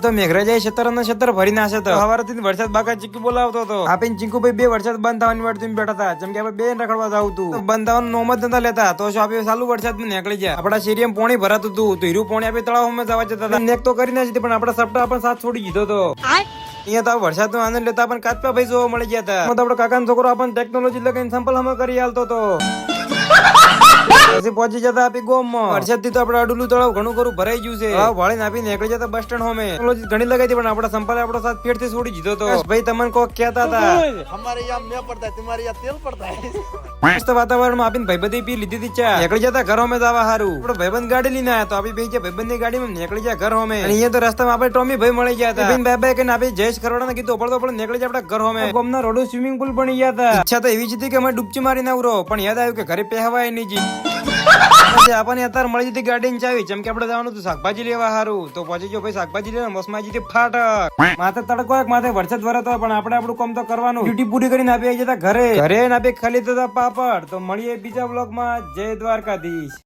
તો મેઘરાજાએ છતર ભરી નાશે તો સવારથી વરસાદ બાકા ચીકુ બોલાવતો હતો. આપીને ચીકુભાઈ બે વરસાદ બંધ થવાની વાટ જોઈને બેઠા હતા. જેમ કે આપણે બે રખડવા જવું હતું, બંધ થવાનું નોમ જ નતા લેતા. તો શું આપણે ચાલુ વરસાદમાં નીકળી ગયા. આપડા શેરીમાં પાણી ભરાતું હતું, તો હીરું પાણી આપણે તળાવમાં જવા જતા હતા. નેક તો કરી ના પણ આપડા સપટા પણ સાથ છોડી દીધો હતો. અહીંયા તો વરસાદ નો આનંદ લેતા પણ કાચપા ભાઈ જોવા મળી ગયા હતા. તો આપડો કાકાનો છોકરો આપણને ટેકનોલોજી લગાવીને સંપલ હમ કરી આલતો હતો. પછી પહોંચી જતા આપી ગોમમાં. વરસાદ થી તો આપડે અડુલું તળાવ ઘણું ખરું ભરાઈ ગયું છે. વાળીને આપી નીકળી જતા બસ સ્ટેન્ડ હોમે. ટેકનોલોજી ઘણી લગાવી પણ આપડા સંપલે આપણો સાથ ફેર થી છોડી દીધો હતો. ભાઈ તમને કોક કહેતા હતા हमारे यहाँ में पड़ता है, तुम्हारे यहाँ तेल पड़ता है. મસ્ત વાતાવરણ આપીને ભાઈબંધી પી લીધી હતી ચા. નીકળી જતા ઘર હોમે જવા હારું. આપડો ભાઈબંધ ગાડી લઈને આવ્યા તો આપી બે ભાઈબંધ ની ગાડીમાં નીકળી જાય ઘર હોમે. અને અહીંયા તો રસ્તામાં આપણે ટોમી ભાઈ મળી ગયા હતા. ભાઈ બાય કહીને આપી જયેશ ખરવાડા કીધું પડતો નીકળી જાય આપડા ઘર હોમે. ગામના રોડો સ્વિમિંગ પુલ બની ગયા હતા. ઈચ્છા તો એવી જ હતી કે અમે ડૂબકી મારીને આવરો, પણ યાદ આવ્યું કે ઘરે પહેવાય નહીં જી. આપણને અત્યારે મળી જતી ગાડી ની ચાવી. જેમ કે આપડે જવાનું હતું શાકભાજી લેવા હારું. તો પહોંચી ગયો ભાઈ શાકભાજી લેવા. મસમાજી થી ફાટક માથે તડકો માથે વરસાદ વરતો પણ આપણે આપણું કામ તો કરવાનું. ડ્યુટી પૂરી કરીને આપી જતા ઘરે. ઘરે આપી ખાલી તો પાપડ. તો મળીએ બીજા બ્લોગ માં. જય દ્વારકાધીશ.